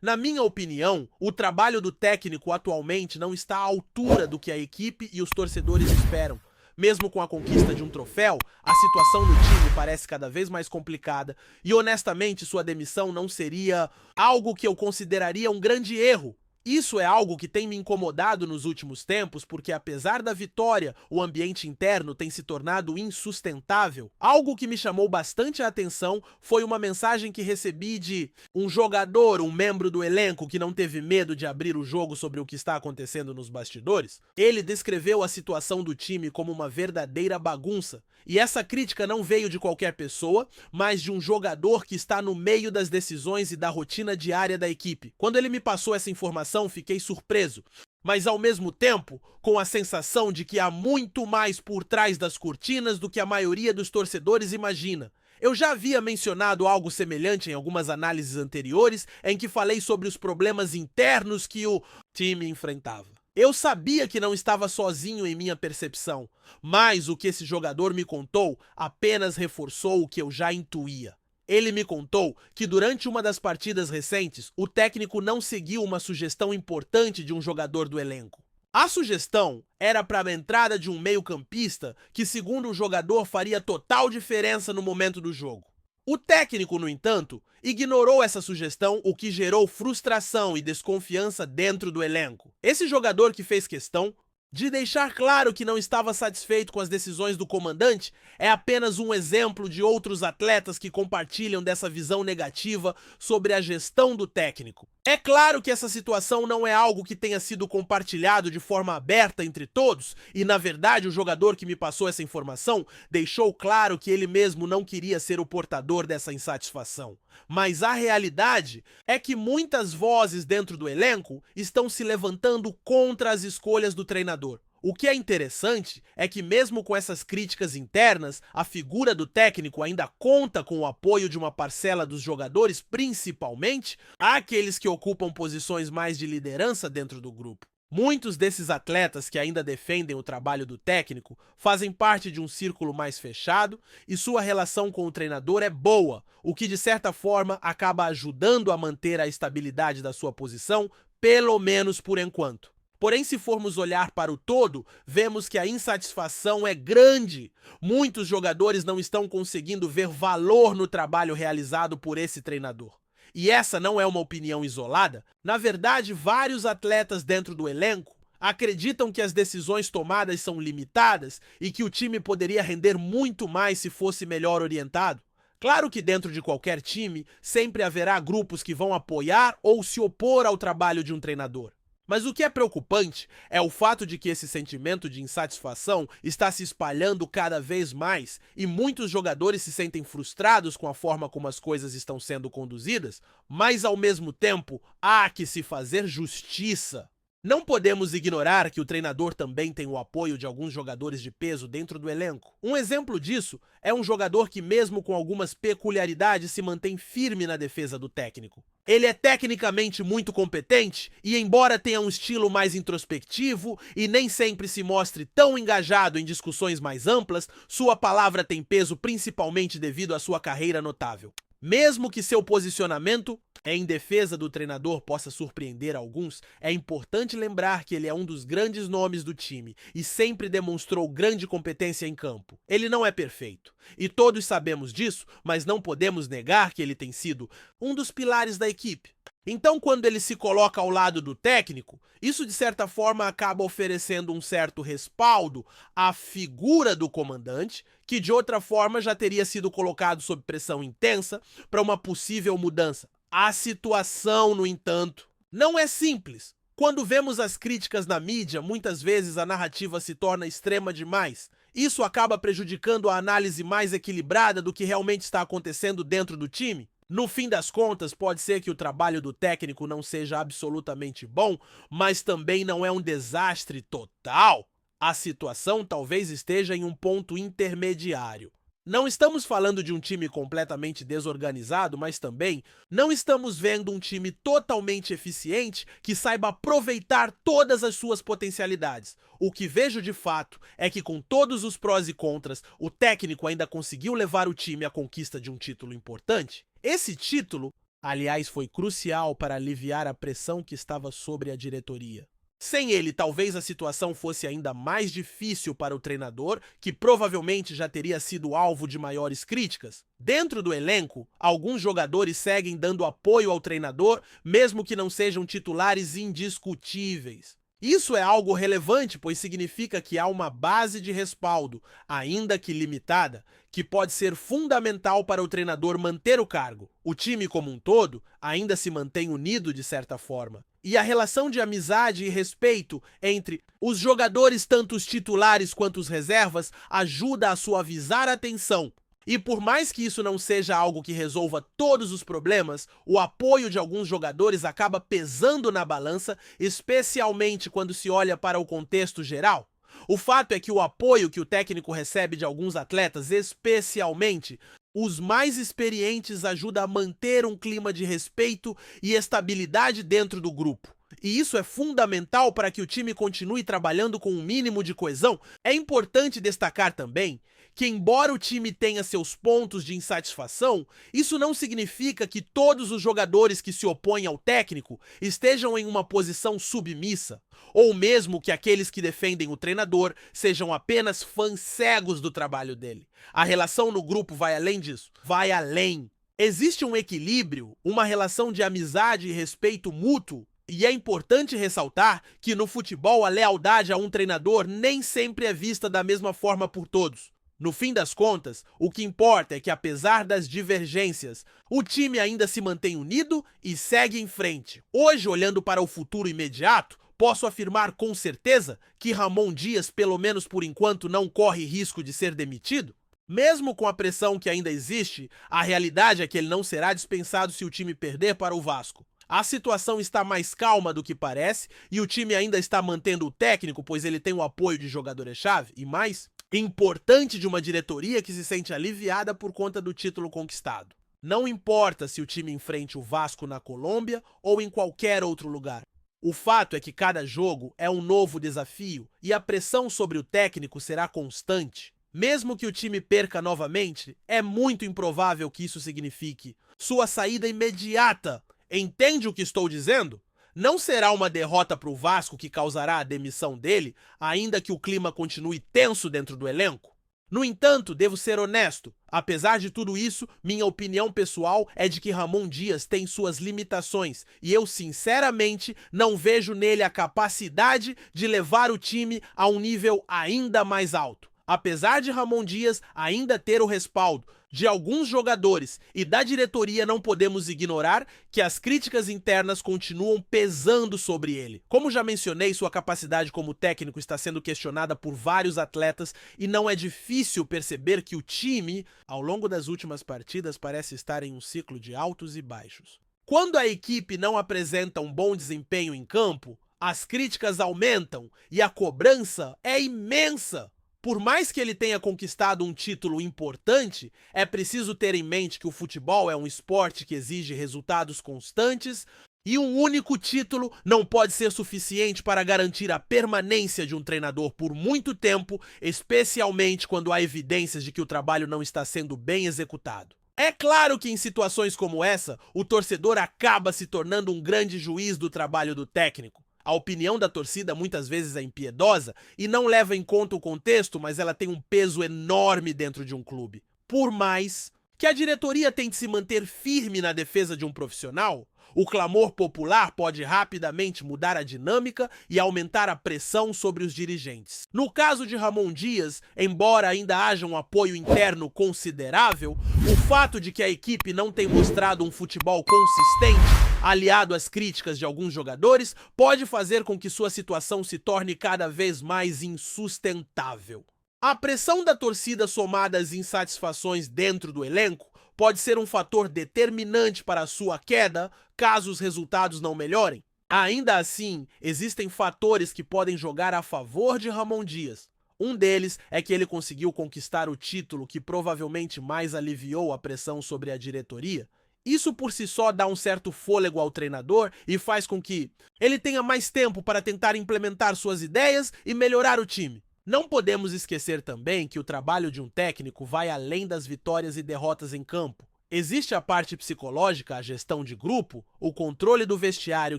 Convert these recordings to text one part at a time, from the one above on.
Na minha opinião, o trabalho do técnico atualmente não está à altura do que a equipe e os torcedores esperam. Mesmo com a conquista de um troféu, a situação no time parece cada vez mais complicada e, honestamente, sua demissão não seria algo que eu consideraria um grande erro. Isso é algo que tem me incomodado nos últimos tempos, porque apesar da vitória, o ambiente interno tem se tornado insustentável. Algo que me chamou bastante a atenção foi uma mensagem que recebi de um jogador, um membro do elenco que não teve medo de abrir o jogo sobre o que está acontecendo nos bastidores. Ele descreveu a situação do time como uma verdadeira bagunça. E essa crítica não veio de qualquer pessoa, mas de um jogador que está no meio das decisões e da rotina diária da equipe. Quando ele me passou essa informação, fiquei surpreso, mas ao mesmo tempo com a sensação de que há muito mais por trás das cortinas do que a maioria dos torcedores imagina. Eu já havia mencionado algo semelhante em algumas análises anteriores, em que falei sobre os problemas internos que o time enfrentava. Eu sabia que não estava sozinho em minha percepção, mas o que esse jogador me contou apenas reforçou o que eu já intuía. Ele me contou que durante uma das partidas recentes, o técnico não seguiu uma sugestão importante de um jogador do elenco. A sugestão era para a entrada de um meio-campista que, segundo o jogador, faria total diferença no momento do jogo. O técnico, no entanto, ignorou essa sugestão, o que gerou frustração e desconfiança dentro do elenco. Esse jogador que fez questão de deixar claro que não estava satisfeito com as decisões do comandante é apenas um exemplo de outros atletas que compartilham dessa visão negativa sobre a gestão do técnico. É claro que essa situação não é algo que tenha sido compartilhado de forma aberta entre todos, e na verdade o jogador que me passou essa informação deixou claro que ele mesmo não queria ser o portador dessa insatisfação. Mas a realidade é que muitas vozes dentro do elenco estão se levantando contra as escolhas do treinador. O que é interessante é que, mesmo com essas críticas internas, a figura do técnico ainda conta com o apoio de uma parcela dos jogadores, principalmente aqueles que ocupam posições mais de liderança dentro do grupo. Muitos desses atletas que ainda defendem o trabalho do técnico fazem parte de um círculo mais fechado e sua relação com o treinador é boa, o que de certa forma acaba ajudando a manter a estabilidade da sua posição, pelo menos por enquanto. Porém, se formos olhar para o todo, vemos que a insatisfação é grande. Muitos jogadores não estão conseguindo ver valor no trabalho realizado por esse treinador. E essa não é uma opinião isolada. Na verdade, vários atletas dentro do elenco acreditam que as decisões tomadas são limitadas e que o time poderia render muito mais se fosse melhor orientado. Claro que dentro de qualquer time sempre haverá grupos que vão apoiar ou se opor ao trabalho de um treinador. Mas o que é preocupante é o fato de que esse sentimento de insatisfação está se espalhando cada vez mais e muitos jogadores se sentem frustrados com a forma como as coisas estão sendo conduzidas, mas ao mesmo tempo há que se fazer justiça. Não podemos ignorar que o treinador também tem o apoio de alguns jogadores de peso dentro do elenco. Um exemplo disso é um jogador que, mesmo com algumas peculiaridades, se mantém firme na defesa do técnico. Ele é tecnicamente muito competente e, embora tenha um estilo mais introspectivo e nem sempre se mostre tão engajado em discussões mais amplas, sua palavra tem peso principalmente devido à sua carreira notável. Mesmo que seu posicionamento em defesa do treinador possa surpreender alguns, é importante lembrar que ele é um dos grandes nomes do time e sempre demonstrou grande competência em campo. Ele não é perfeito, e todos sabemos disso, mas não podemos negar que ele tem sido um dos pilares da equipe. Então, quando ele se coloca ao lado do técnico, isso de certa forma acaba oferecendo um certo respaldo à figura do comandante, que de outra forma já teria sido colocado sob pressão intensa para uma possível mudança. A situação, no entanto, não é simples. Quando vemos as críticas na mídia, muitas vezes a narrativa se torna extrema demais. Isso acaba prejudicando a análise mais equilibrada do que realmente está acontecendo dentro do time. No fim das contas, pode ser que o trabalho do técnico não seja absolutamente bom, mas também não é um desastre total. A situação talvez esteja em um ponto intermediário. Não estamos falando de um time completamente desorganizado, mas também não estamos vendo um time totalmente eficiente que saiba aproveitar todas as suas potencialidades. O que vejo de fato é que, com todos os prós e contras, o técnico ainda conseguiu levar o time à conquista de um título importante. Esse título Aliás, foi crucial para aliviar a pressão que estava sobre a diretoria. Sem ele, talvez a situação fosse ainda mais difícil para o treinador, que provavelmente já teria sido alvo de maiores críticas. Dentro do elenco, alguns jogadores seguem dando apoio ao treinador, mesmo que não sejam titulares indiscutíveis. Isso é algo relevante, pois significa que há uma base de respaldo, ainda que limitada, que pode ser fundamental para o treinador manter o cargo. O time como um todo ainda se mantém unido de certa forma. E a relação de amizade e respeito entre os jogadores, tanto os titulares quanto os reservas, ajuda a suavizar a tensão. E por mais que isso não seja algo que resolva todos os problemas, o apoio de alguns jogadores acaba pesando na balança, especialmente quando se olha para o contexto geral. O fato é que o apoio que o técnico recebe de alguns atletas, especialmente os mais experientes, ajuda a manter um clima de respeito e estabilidade dentro do grupo. E isso é fundamental para que o time continue trabalhando com um mínimo de coesão. É importante destacar também que, embora o time tenha seus pontos de insatisfação, isso não significa que todos os jogadores que se opõem ao técnico estejam em uma posição submissa, ou mesmo que aqueles que defendem o treinador sejam apenas fãs cegos do trabalho dele. A relação no grupo vai além disso, vai além. Existe um equilíbrio, uma relação de amizade e respeito mútuo. E é importante ressaltar que no futebol a lealdade a um treinador nem sempre é vista da mesma forma por todos. No fim das contas, o que importa é que, apesar das divergências, o time ainda se mantém unido e segue em frente. Hoje, olhando para o futuro imediato, posso afirmar com certeza que Ramon Dias, pelo menos por enquanto, não corre risco de ser demitido. Mesmo com a pressão que ainda existe, a realidade é que ele não será dispensado se o time perder para o Vasco. A situação está mais calma do que parece e o time ainda está mantendo o técnico, pois ele tem o apoio de jogadores-chave e mais importante, de uma diretoria que se sente aliviada por conta do título conquistado. Não importa se o time enfrente o Vasco na Colômbia ou em qualquer outro lugar. O fato é que cada jogo é um novo desafio e a pressão sobre o técnico será constante. Mesmo que o time perca novamente, é muito improvável que isso signifique sua saída imediata. Entende o que estou dizendo? Não será uma derrota para o Vasco que causará a demissão dele, ainda que o clima continue tenso dentro do elenco. No entanto, devo ser honesto. Apesar de tudo isso, minha opinião pessoal é de que Ramon Dias tem suas limitações e eu, sinceramente, não vejo nele a capacidade de levar o time a um nível ainda mais alto. Apesar de Ramon Dias ainda ter o respaldo de alguns jogadores e da diretoria, não podemos ignorar que as críticas internas continuam pesando sobre ele. Como já mencionei, sua capacidade como técnico está sendo questionada por vários atletas e não é difícil perceber que o time, ao longo das últimas partidas, parece estar em um ciclo de altos e baixos. Quando a equipe não apresenta um bom desempenho em campo, as críticas aumentam e a cobrança é imensa. Por mais que ele tenha conquistado um título importante, é preciso ter em mente que o futebol é um esporte que exige resultados constantes e um único título não pode ser suficiente para garantir a permanência de um treinador por muito tempo, especialmente quando há evidências de que o trabalho não está sendo bem executado. É claro que em situações como essa, o torcedor acaba se tornando um grande juiz do trabalho do técnico. A opinião da torcida muitas vezes é impiedosa e não leva em conta o contexto, mas ela tem um peso enorme dentro de um clube. Por mais que a diretoria tente se manter firme na defesa de um profissional, o clamor popular pode rapidamente mudar a dinâmica e aumentar a pressão sobre os dirigentes. No caso de Ramon Dias, embora ainda haja um apoio interno considerável, o fato de que a equipe não tem mostrado um futebol consistente, aliado às críticas de alguns jogadores, pode fazer com que sua situação se torne cada vez mais insustentável. A pressão da torcida somada às insatisfações dentro do elenco pode ser um fator determinante para a sua queda, caso os resultados não melhorem. Ainda assim, existem fatores que podem jogar a favor de Ramon Dias. Um deles é que ele conseguiu conquistar o título que provavelmente mais aliviou a pressão sobre a diretoria. Isso por si só dá um certo fôlego ao treinador e faz com que ele tenha mais tempo para tentar implementar suas ideias e melhorar o time. Não podemos esquecer também que o trabalho de um técnico vai além das vitórias e derrotas em campo. Existe a parte psicológica, a gestão de grupo, o controle do vestiário,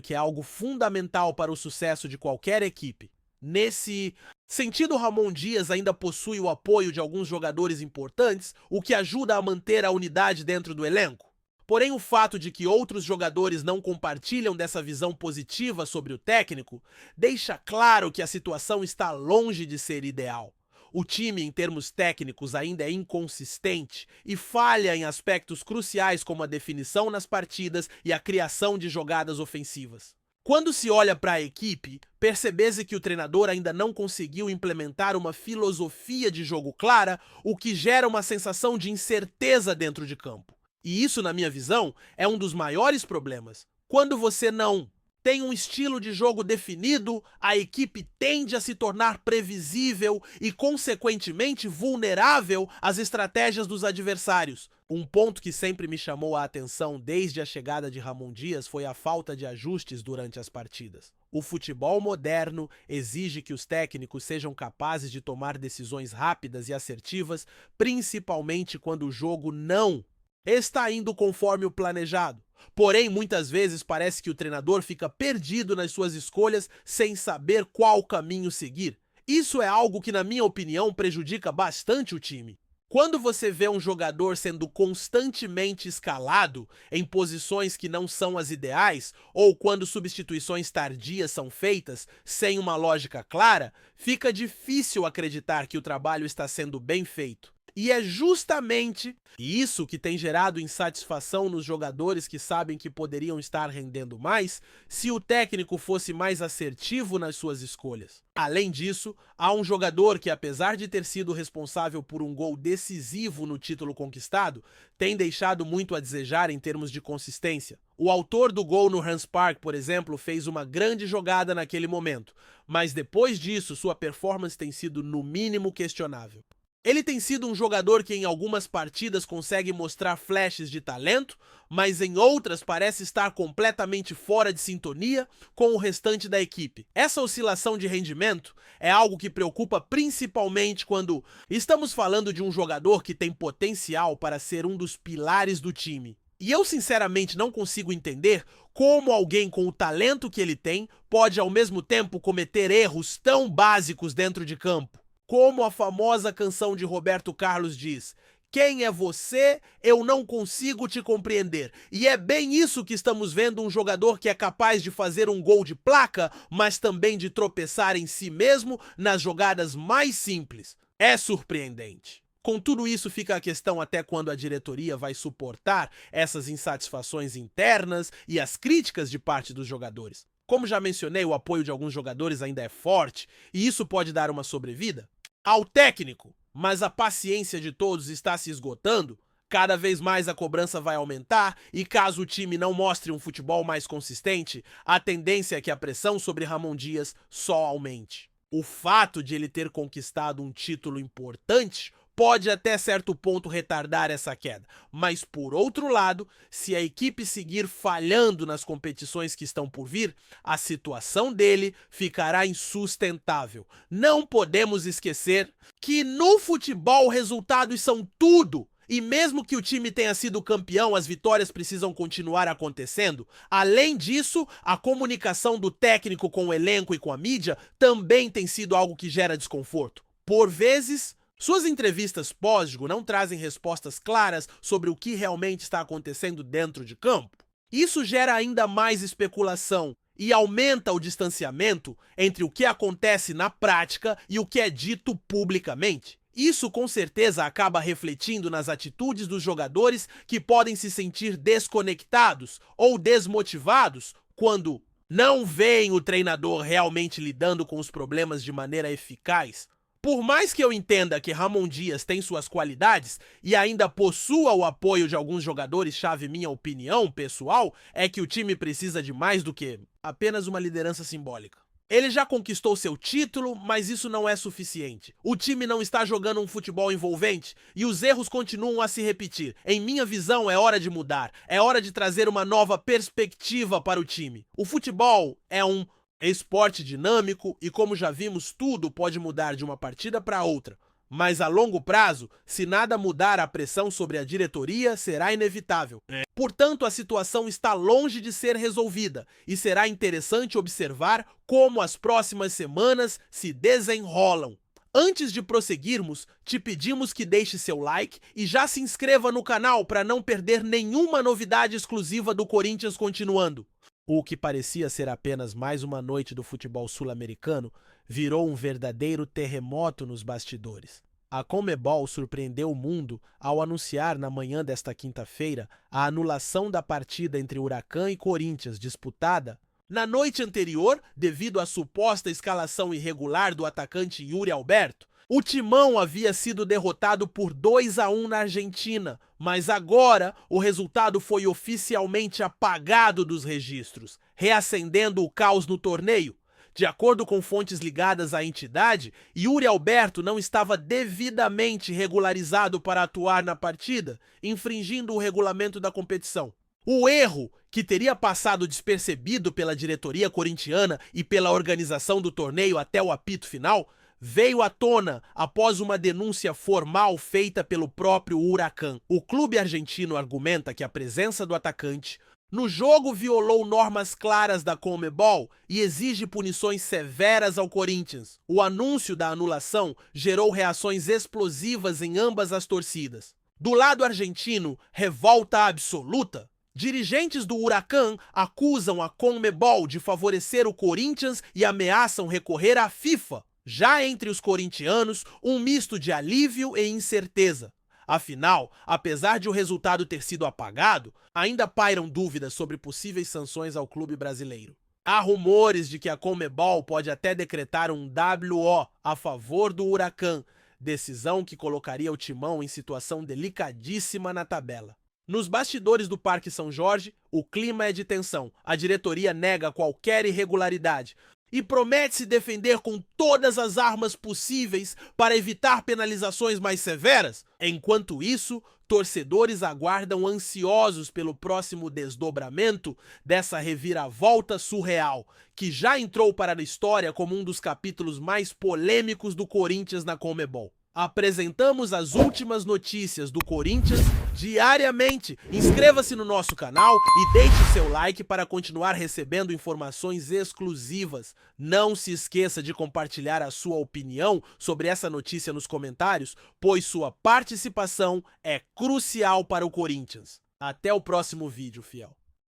que é algo fundamental para o sucesso de qualquer equipe. Nesse sentido, Ramon Dias ainda possui o apoio de alguns jogadores importantes, o que ajuda a manter a unidade dentro do elenco. Porém, o fato de que outros jogadores não compartilham dessa visão positiva sobre o técnico deixa claro que a situação está longe de ser ideal. O time, em termos técnicos, ainda é inconsistente e falha em aspectos cruciais como a definição nas partidas e a criação de jogadas ofensivas. Quando se olha para a equipe, percebe-se que o treinador ainda não conseguiu implementar uma filosofia de jogo clara, o que gera uma sensação de incerteza dentro de campo. E isso, na minha visão, é um dos maiores problemas. Quando você não tem um estilo de jogo definido, a equipe tende a se tornar previsível e, consequentemente, vulnerável às estratégias dos adversários. Um ponto que sempre me chamou a atenção desde a chegada de Ramon Dias foi a falta de ajustes durante as partidas. O futebol moderno exige que os técnicos sejam capazes de tomar decisões rápidas e assertivas, principalmente quando o jogo não está indo conforme o planejado. Porém, muitas vezes parece que o treinador fica perdido nas suas escolhas sem saber qual caminho seguir. Isso é algo que, na minha opinião, prejudica bastante o time. Quando você vê um jogador sendo constantemente escalado em posições que não são as ideais, ou quando substituições tardias são feitas sem uma lógica clara, fica difícil acreditar que o trabalho está sendo bem feito. E é justamente isso que tem gerado insatisfação nos jogadores que sabem que poderiam estar rendendo mais se o técnico fosse mais assertivo nas suas escolhas. Além disso, há um jogador que, apesar de ter sido responsável por um gol decisivo no título conquistado, tem deixado muito a desejar em termos de consistência. O autor do gol no Hans Park, por exemplo, fez uma grande jogada naquele momento, mas depois disso sua performance tem sido no mínimo questionável. Ele tem sido um jogador que em algumas partidas consegue mostrar flashes de talento, mas em outras parece estar completamente fora de sintonia com o restante da equipe. Essa oscilação de rendimento é algo que preocupa principalmente quando estamos falando de um jogador que tem potencial para ser um dos pilares do time. E eu sinceramente não consigo entender como alguém com o talento que ele tem pode ao mesmo tempo cometer erros tão básicos dentro de campo. Como a famosa canção de Roberto Carlos diz: "Quem é você? Eu não consigo te compreender." E é bem isso que estamos vendo um jogador que é capaz de fazer um gol de placa, mas também de tropeçar em si mesmo nas jogadas mais simples. É surpreendente. Com tudo isso, fica a questão até quando a diretoria vai suportar essas insatisfações internas e as críticas de parte dos jogadores. Como já mencionei, o apoio de alguns jogadores ainda é forte e isso pode dar uma sobrevida ao técnico, mas a paciência de todos está se esgotando. Cada vez mais a cobrança vai aumentar e caso o time não mostre um futebol mais consistente, a tendência é que a pressão sobre Ramon Dias só aumente. O fato de ele ter conquistado um título importante pode até certo ponto retardar essa queda, mas por outro lado, se a equipe seguir falhando nas competições que estão por vir, a situação dele ficará insustentável. Não podemos esquecer que no futebol resultados são tudo. E mesmo que o time tenha sido campeão, as vitórias precisam continuar acontecendo. Além disso, a comunicação do técnico com o elenco e com a mídia também tem sido algo que gera desconforto. Por vezes, suas entrevistas pós-jogo não trazem respostas claras sobre o que realmente está acontecendo dentro de campo. Isso gera ainda mais especulação e aumenta o distanciamento entre o que acontece na prática e o que é dito publicamente. Isso com certeza acaba refletindo nas atitudes dos jogadores que podem se sentir desconectados ou desmotivados quando não veem o treinador realmente lidando com os problemas de maneira eficaz. Por mais que eu entenda que Ramon Dias tem suas qualidades e ainda possua o apoio de alguns jogadores-chave, minha opinião pessoal é que o time precisa de mais do que apenas uma liderança simbólica. Ele já conquistou seu título, mas isso não é suficiente. O time não está jogando um futebol envolvente e os erros continuam a se repetir. Em minha visão, é hora de mudar. É hora de trazer uma nova perspectiva para o time. O futebol é um esporte dinâmico e, como já vimos, tudo pode mudar de uma partida para outra. Mas a longo prazo, se nada mudar, a pressão sobre a diretoria será inevitável. Portanto, a situação está longe de ser resolvida e será interessante observar como as próximas semanas se desenrolam. Antes de prosseguirmos, te pedimos que deixe seu like e já se inscreva no canal para não perder nenhuma novidade exclusiva do Corinthians continuando. O que parecia ser apenas mais uma noite do futebol sul-americano virou um verdadeiro terremoto nos bastidores. A Conmebol surpreendeu o mundo ao anunciar na manhã desta quinta-feira a anulação da partida entre Huracan e Corinthians disputada na noite anterior devido à suposta escalação irregular do atacante Yuri Alberto. O Timão havia sido derrotado por 2-1 na Argentina, mas agora o resultado foi oficialmente apagado dos registros, reacendendo o caos no torneio. De acordo com fontes ligadas à entidade, Yuri Alberto não estava devidamente regularizado para atuar na partida, infringindo o regulamento da competição. O erro, que teria passado despercebido pela diretoria corintiana e pela organização do torneio até o apito final, veio à tona após uma denúncia formal feita pelo próprio Huracan. O clube argentino argumenta que a presença do atacante no jogo violou normas claras da Conmebol e exige punições severas ao Corinthians. O anúncio da anulação gerou reações explosivas em ambas as torcidas. Do lado argentino, revolta absoluta. Dirigentes do Huracan acusam a Conmebol de favorecer o Corinthians e ameaçam recorrer à FIFA. Já entre os corintianos, um misto de alívio e incerteza. Afinal, apesar de o resultado ter sido apagado, ainda pairam dúvidas sobre possíveis sanções ao clube brasileiro. Há rumores de que a Conmebol pode até decretar um WO a favor do Huracan, decisão que colocaria o Timão em situação delicadíssima na tabela. Nos bastidores do Parque São Jorge, o clima é de tensão. A diretoria nega qualquer irregularidade e promete se defender com todas as armas possíveis para evitar penalizações mais severas. Enquanto isso, torcedores aguardam ansiosos pelo próximo desdobramento dessa reviravolta surreal, que já entrou para a história como um dos capítulos mais polêmicos do Corinthians na Conmebol. Apresentamos as últimas notícias do Corinthians diariamente. Inscreva-se no nosso canal e deixe seu like para continuar recebendo informações exclusivas. Não se esqueça de compartilhar a sua opinião sobre essa notícia nos comentários, pois sua participação é crucial para o Corinthians. Até o próximo vídeo, fiel.